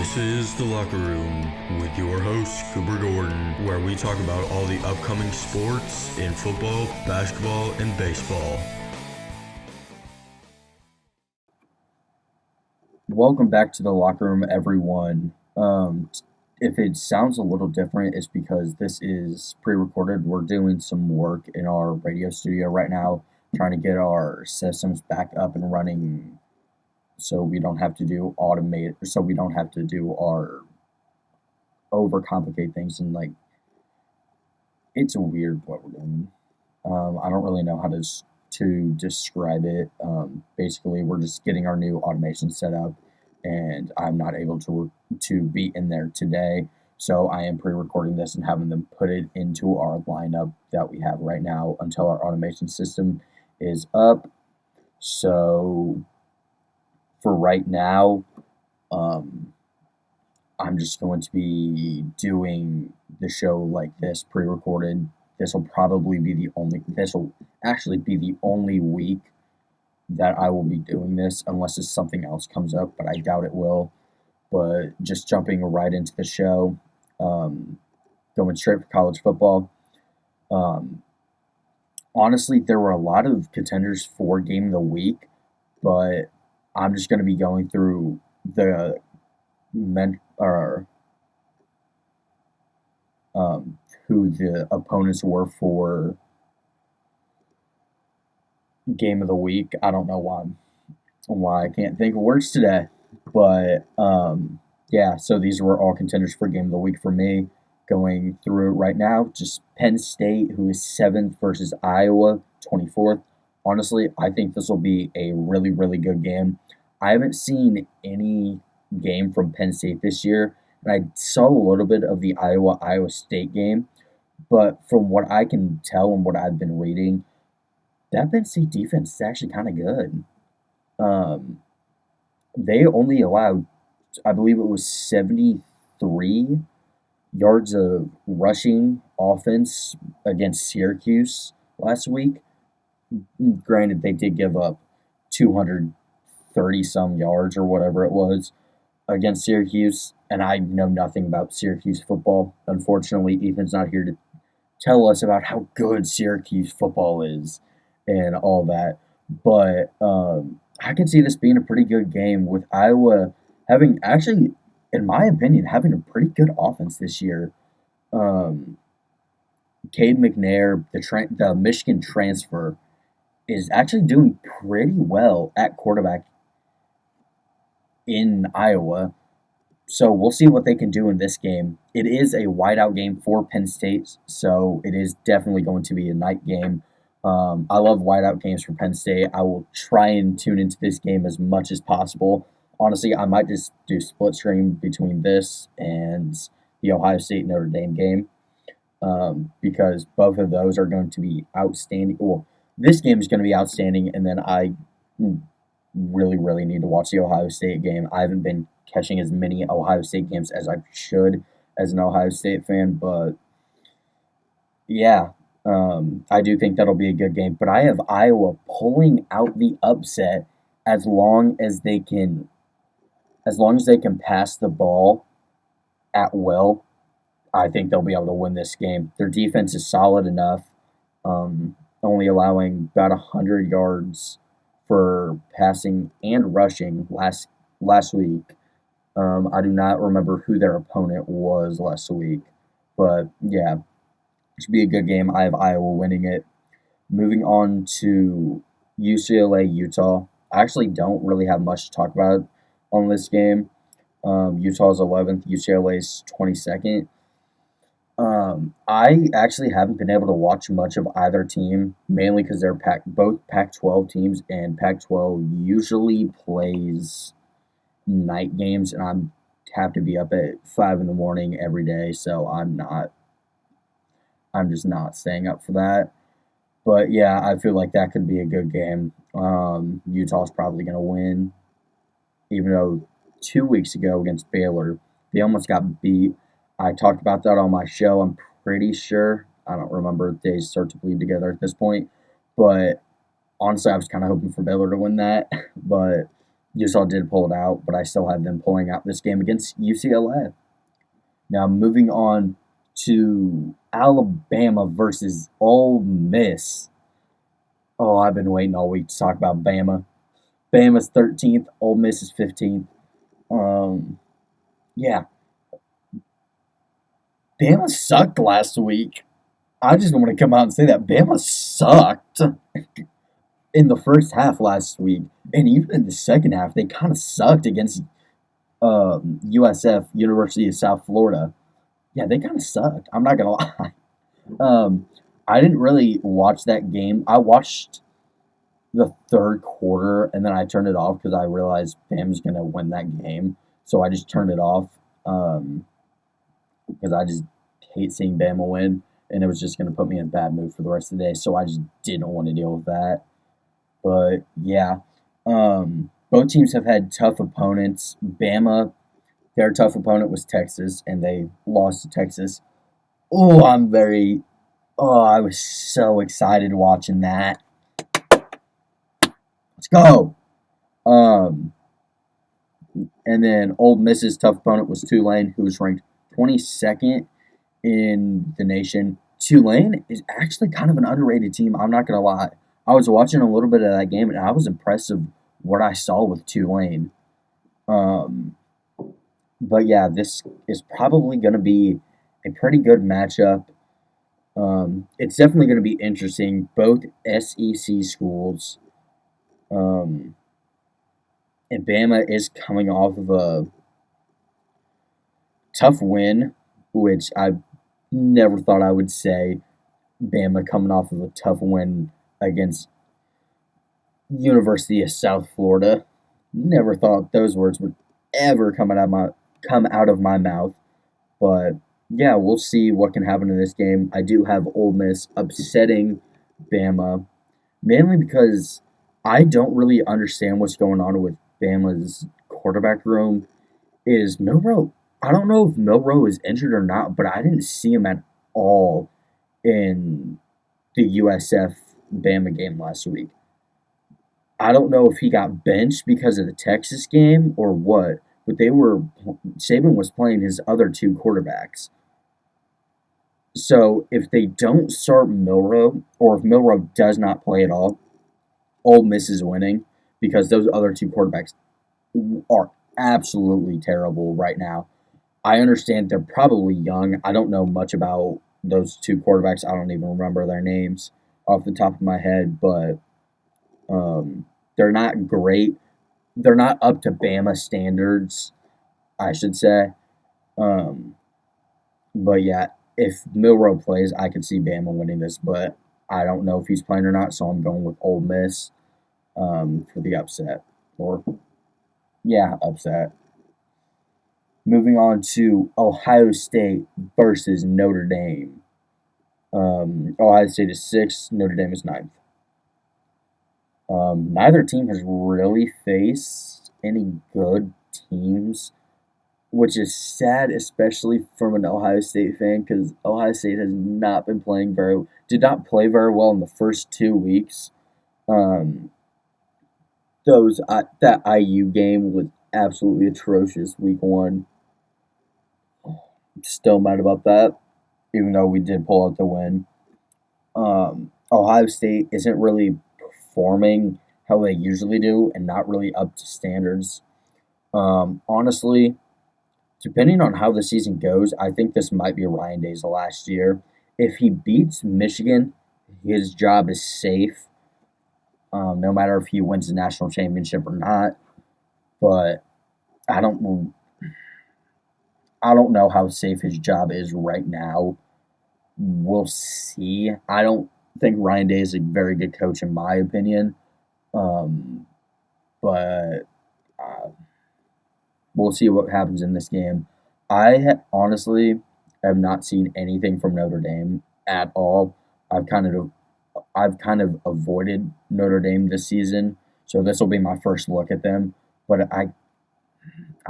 This is The Locker Room with your host, Cooper Gordon, where we talk about all the upcoming sports in football, basketball, and baseball. Welcome back to The Locker Room, everyone. If it sounds a little different, it's because this is pre-recorded. We're doing some work in our radio studio right now, trying to get our systems back up and running so we don't have to do our overcomplicate things, and it's weird what we're doing. I don't really know how to describe it. Basically, we're just getting our new automation set up, and I'm not able to be in there today, so I am pre-recording this and having them put it into our lineup that we have right now until our automation system is up. So for right now, I'm just going to be doing the show like this, pre-recorded. This will actually be the only week that I will be doing this, unless something else comes up, but I doubt it will. But just jumping right into the show, going straight for college football. Honestly, there were a lot of contenders for Game of the Week, but I'm just going to be going through the who the opponents were for Game of the Week. I don't know why I can't think of words today, but yeah. So these were all contenders for Game of the Week for me. Going through it right now, just Penn State, who is 7th, versus Iowa, 24th. Honestly, I think this will be a really, really good game. I haven't seen any game from Penn State this year, and I saw a little bit of the Iowa State game, but from what I can tell and what I've been reading, that Penn State defense is actually kind of good. They only allowed, I believe it was 73 yards of rushing offense against Syracuse last week. Granted, they did give up 230 some yards or whatever it was against Syracuse, and I know nothing about Syracuse football. Unfortunately, Ethan's not here to tell us about how good Syracuse football is and all that. But I can see this being a pretty good game, with Iowa having, actually, in my opinion, having a pretty good offense this year. Cade McNair, the Michigan transfer, is actually doing pretty well at quarterback in Iowa. So we'll see what they can do in this game. It is a whiteout game for Penn State, so it is definitely going to be a night game. I love whiteout games for Penn State. I will try and tune into this game as much as possible. Honestly, I might just do split screen between this and the Ohio State Notre Dame game, because both of those are going to be outstanding. Well, this game is going to be outstanding, and then I really, really need to watch the Ohio State game. I haven't been catching as many Ohio State games as I should as an Ohio State fan, but yeah, I do think that'll be a good game. But I have Iowa pulling out the upset as long as they can pass the ball at will. I think they'll be able to win this game. Their defense is solid enough, only allowing about 100 yards for passing and rushing last week. I do not remember who their opponent was last week, but yeah, it should be a good game. I have Iowa winning it. Moving on to UCLA, Utah. I actually don't really have much to talk about on this game. Utah's 11th, UCLA's 22nd. I actually haven't been able to watch much of either team, mainly because they're both Pac-12 teams, and Pac-12 usually plays night games, and I have to be up at 5 in the morning every day, so I'm just not staying up for that. But yeah, I feel like that could be a good game. Utah's probably going to win, even though 2 weeks ago against Baylor, they almost got beat. I talked about that on my show, I'm pretty sure. I don't remember. Days start to bleed together at this point. But honestly, I was kind of hoping for Baylor to win that. But Utah did pull it out, but I still have them pulling out this game against UCLA. Now, moving on to Alabama versus Ole Miss. Oh, I've been waiting all week to talk about Bama. Bama's 13th, Ole Miss is 15th. Yeah, Bama sucked last week. I just want to come out and say that Bama sucked in the first half last week, and even in the second half, they kind of sucked against USF, University of South Florida. Yeah, they kind of sucked. I'm not gonna lie. I didn't really watch that game. I watched the third quarter, and then I turned it off because I realized Bama's gonna win that game. So I just turned it off because I just hate seeing Bama win, and it was just gonna put me in a bad mood for the rest of the day. So I just didn't want to deal with that. But yeah, both teams have had tough opponents. Bama, their tough opponent was Texas, and they lost to Texas. Oh, I was so excited watching that. Let's go. And then Ole Miss's tough opponent was Tulane, who was ranked 22nd in the nation. Tulane is actually kind of an underrated team. I'm not gonna lie. I was watching a little bit of that game, and I was impressed with what I saw with Tulane. But yeah, this is probably going to be a pretty good matchup. It's definitely going to be interesting. Both SEC schools, and Bama is coming off of a tough win, which I never thought I would say. Bama coming off of a tough win against University of South Florida. Never thought those words would ever come out of my mouth. But yeah, we'll see what can happen in this game. I do have Ole Miss upsetting Bama, mainly because I don't really understand what's going on with Bama's quarterback room. Is Milroe? I don't know if Milroe is injured or not, but I didn't see him at all in the USF Bama game last week. I don't know if he got benched because of the Texas game or what, but Saban was playing his other two quarterbacks. So if they don't start Milroe, or if Milroe does not play at all, Ole Miss is winning because those other two quarterbacks are absolutely terrible right now. I understand they're probably young. I don't know much about those two quarterbacks. I don't even remember their names off the top of my head, but they're not great. They're not up to Bama standards, I should say. But yeah, if Milroe plays, I could see Bama winning this, but I don't know if he's playing or not, so I'm going with Ole Miss for the upset. Upset. Moving on to Ohio State versus Notre Dame. Ohio State is 6th, Notre Dame is 9th. Neither team has really faced any good teams, which is sad, especially from an Ohio State fan, because Ohio State has not been did not play very well in the first 2 weeks. That IU game was absolutely atrocious week 1. Still mad about that, even though we did pull out the win. Ohio State isn't really performing how they usually do and not really up to standards. Honestly, depending on how the season goes, I think this might be Ryan Day's last year. If he beats Michigan, his job is safe, no matter if he wins the national championship or not. But I don't know how safe his job is right now. We'll see. I don't think Ryan Day is a very good coach, in my opinion. But we'll see what happens in this game. I honestly have not seen anything from Notre Dame at all. I've kind of avoided Notre Dame this season, so this will be my first look at them. But I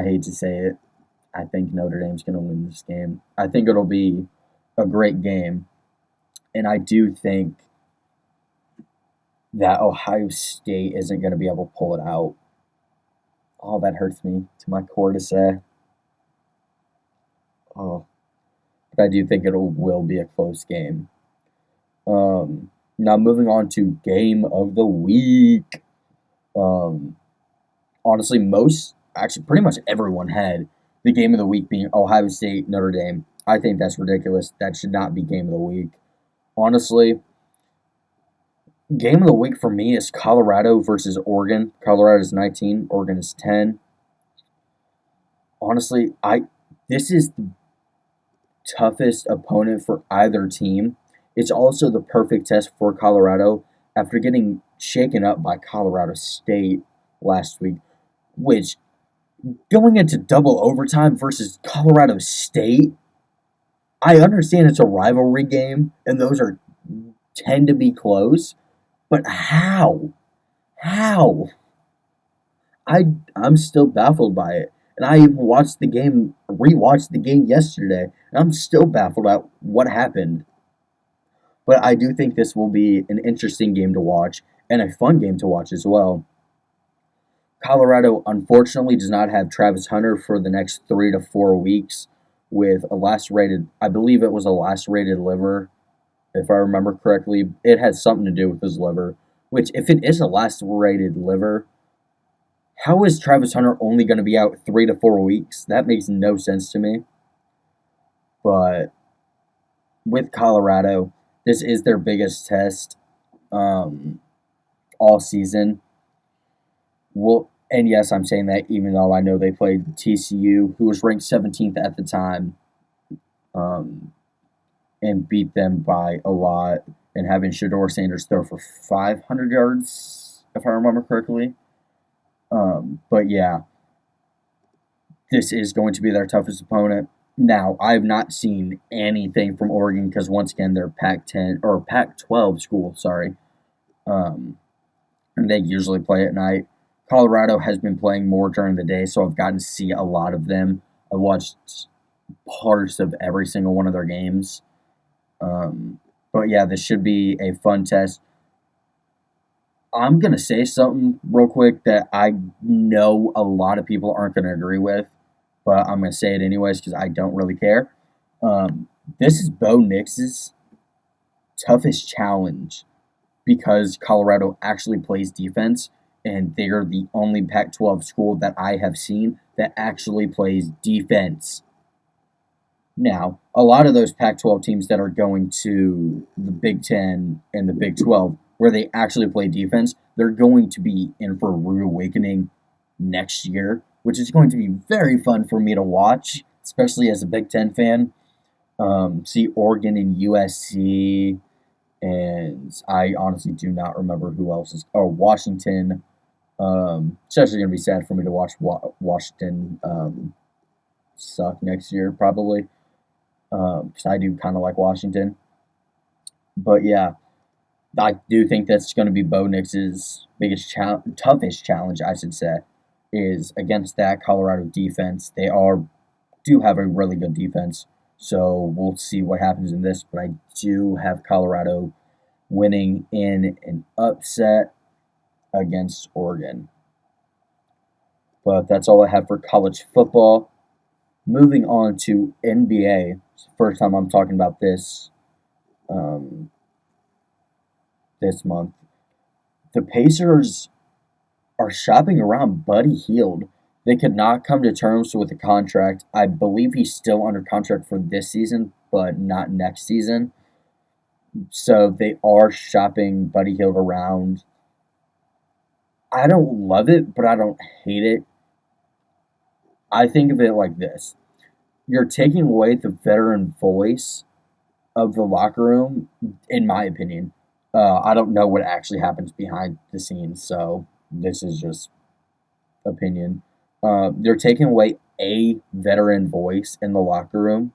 hate to say it, I think Notre Dame's going to win this game. I think it'll be a great game, and I do think that Ohio State isn't going to be able to pull it out. Oh, that hurts me to my core to say. Oh, but I do think it will be a close game. Now moving on to game of the week. Um, Honestly, actually, pretty much everyone had the game of the week being Ohio State Notre Dame. I think that's ridiculous. That should not be game of the week. Honestly, game of the week for me is Colorado versus Oregon. Colorado is 19, Oregon is 10. Honestly, this is the toughest opponent for either team. It's also the perfect test for Colorado after getting shaken up by Colorado State last week, which going into double overtime versus Colorado State, I understand it's a rivalry game and those tend to be close, but how? How? I'm still baffled by it. And I even rewatched the game yesterday, and I'm still baffled at what happened. But I do think this will be an interesting game to watch and a fun game to watch as well. Colorado unfortunately does not have Travis Hunter for the next 3 to 4 weeks with a lacerated, I believe it was a lacerated liver, if I remember correctly. It has something to do with his liver, which if it is a lacerated liver, how is Travis Hunter only going to be out 3 to 4 weeks? That makes no sense to me. But with Colorado, this is their biggest test all season. And yes, I'm saying that even though I know they played TCU, who was ranked 17th at the time, and beat them by a lot, and having Shedeur Sanders throw for 500 yards, if I remember correctly. But yeah, this is going to be their toughest opponent. Now, I've not seen anything from Oregon because once again they're Pac-10 or Pac-12 school, sorry. And they usually play at night. Colorado has been playing more during the day, so I've gotten to see a lot of them. I watched parts of every single one of their games. But yeah, this should be a fun test. I'm going to say something real quick that I know a lot of people aren't going to agree with, but I'm going to say it anyways because I don't really care. This is Bo Nix's toughest challenge because Colorado actually plays defense, and they are the only Pac-12 school that I have seen that actually plays defense. Now, a lot of those Pac-12 teams that are going to the Big Ten and the Big 12, where they actually play defense, they're going to be in for a rude awakening next year, which is going to be very fun for me to watch, especially as a Big Ten fan. See Oregon and USC, and I honestly do not remember who else is. Oh, Washington. It's actually going to be sad for me to watch Washington suck next year, probably. Because I do kind of like Washington. But yeah, I do think that's going to be Bo Nix's toughest challenge, I should say, is against that Colorado defense. They do have a really good defense, so we'll see what happens in this. But I do have Colorado winning in an upset against Oregon. But that's all I have for college football. Moving on to NBA. It's the first time I'm talking about this this month. The Pacers are shopping around Buddy Hield. They could not come to terms with a contract. I believe he's still under contract for this season, but not next season. So they are shopping Buddy Hield around. I don't love it, but I don't hate it. I think of it like this. You're taking away the veteran voice of the locker room, in my opinion. I don't know what actually happens behind the scenes, so this is just opinion. You're taking away a veteran voice in the locker room,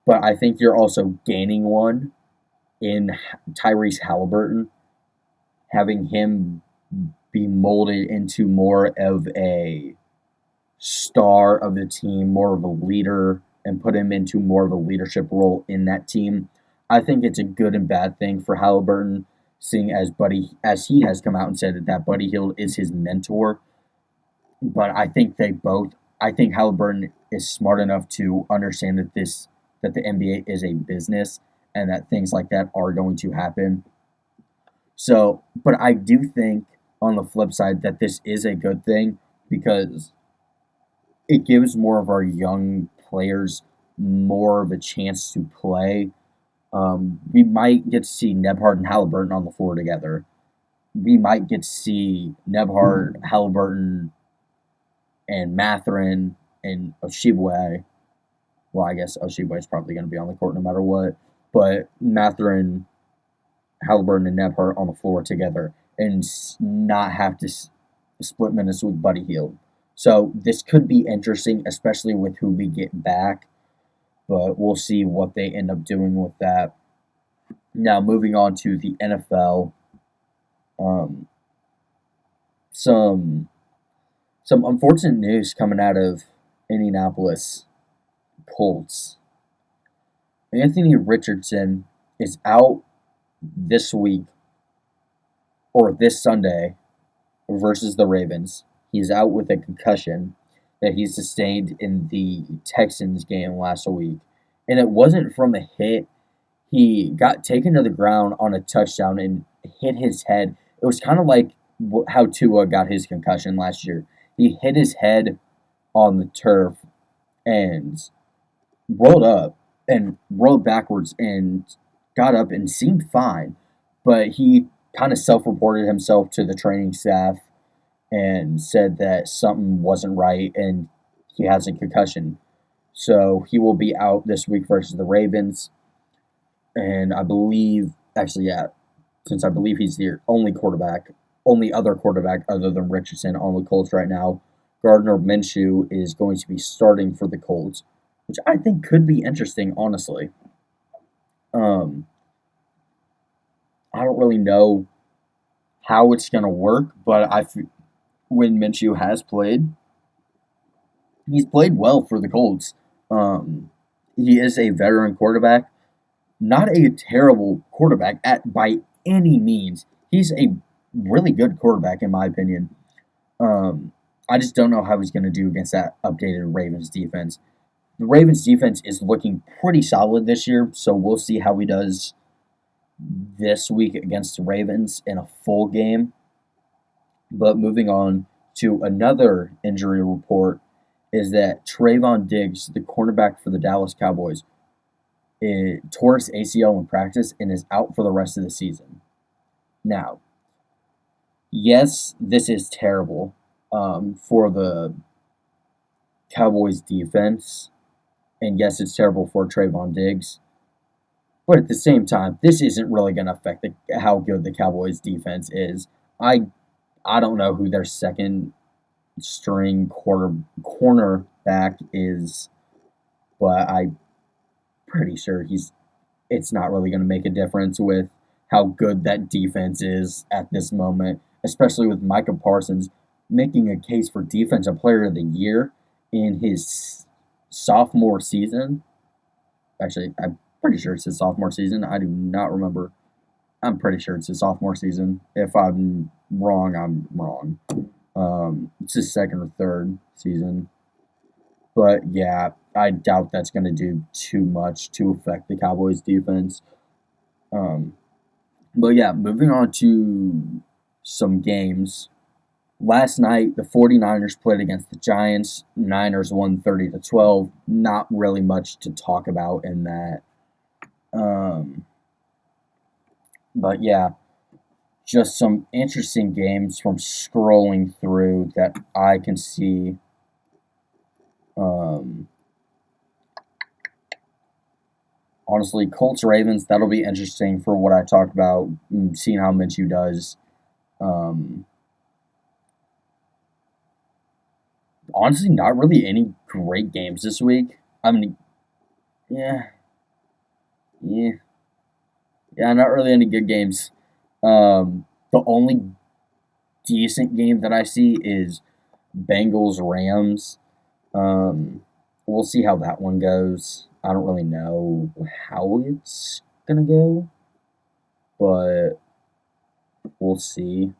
but I think you're also gaining one in Tyrese Halliburton, having him be molded into more of a star of the team, more of a leader, and put him into more of a leadership role in that team. I think it's a good and bad thing for Halliburton, seeing as he has come out and said that Buddy Hield is his mentor. but I think Halliburton is smart enough to understand that the NBA is a business and that things like that are going to happen. So, but I do think on the flip side that this is a good thing because it gives more of our young players more of a chance to play. We might get to see Nebhard and Halliburton on the floor together. We might get to see Nebhard, Halliburton, and Matherin and Oshibwe. Well, I guess Oshibwe is probably going to be on the court no matter what. But Matherin, Halliburton, and Nebhard on the floor together and not have to split minutes with Buddy Hield. So this could be interesting, especially with who we get back. But we'll see what they end up doing with that. Now, moving on to the NFL, um, some unfortunate news coming out of Indianapolis Colts. Anthony Richardson is out this week or this Sunday versus the Ravens. He's out with a concussion that he sustained in the Texans game last week. And it wasn't from a hit. He got taken to the ground on a touchdown and hit his head. It was kind of like how Tua got his concussion last year. He hit his head on the turf and rolled up and rolled backwards and got up and seemed fine. But he kind of self reported himself to the training staff and said that something wasn't right and he has a concussion. So he will be out this week versus the Ravens. And I believe, actually, yeah, since I believe he's the only other quarterback other than Richardson on the Colts right now, Gardner Minshew is going to be starting for the Colts, which I think could be interesting, honestly. Um, I don't really know how it's going to work, but when Minshew has played, he's played well for the Colts. He is a veteran quarterback, not a terrible quarterback by any means. He's a really good quarterback in my opinion. I just don't know how he's going to do against that updated Ravens defense. The Ravens defense is looking pretty solid this year, so we'll see how he does this week against the Ravens in a full game. But moving on to another injury report is that Trayvon Diggs, the cornerback for the Dallas Cowboys, tore his ACL in practice and is out for the rest of the season. Now, yes, this is terrible for the Cowboys defense, and yes, it's terrible for Trayvon Diggs. But at the same time, this isn't really going to affect how good the Cowboys defense is. I don't know who their second string cornerback is, but I'm pretty sure it's not really going to make a difference with how good that defense is at this moment, especially with Micah Parsons making a case for Defensive Player of the Year in his sophomore season. Actually, I'm pretty sure it's his sophomore season. I do not remember. I'm pretty sure it's his sophomore season. If I'm wrong, I'm wrong. It's his second or third season. But yeah, I doubt that's going to do too much to affect the Cowboys defense. But yeah, moving on to some games. Last night, the 49ers played against the Giants. Niners won 30-12. Not really much to talk about in that. But yeah, just some interesting games from scrolling through that I can see. Honestly, Colts Ravens, that'll be interesting for what I talked about, seeing how Minshew does. Honestly, not really any great games this week. I mean, yeah, not really any good games. The only decent game that I see is Bengals Rams. We'll see how that one goes. I don't really know how it's gonna go, but we'll see.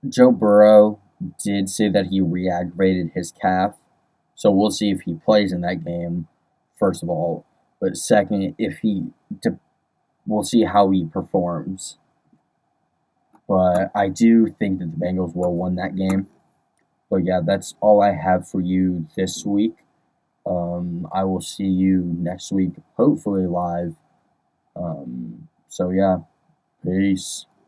Joe Burrow did say that he re-aggravated his calf, so we'll see if he plays in that game. First of all, but second, if we'll see how he performs. But I do think that the Bengals will win that game. But yeah, that's all I have for you this week. I will see you next week, hopefully live. So yeah, peace.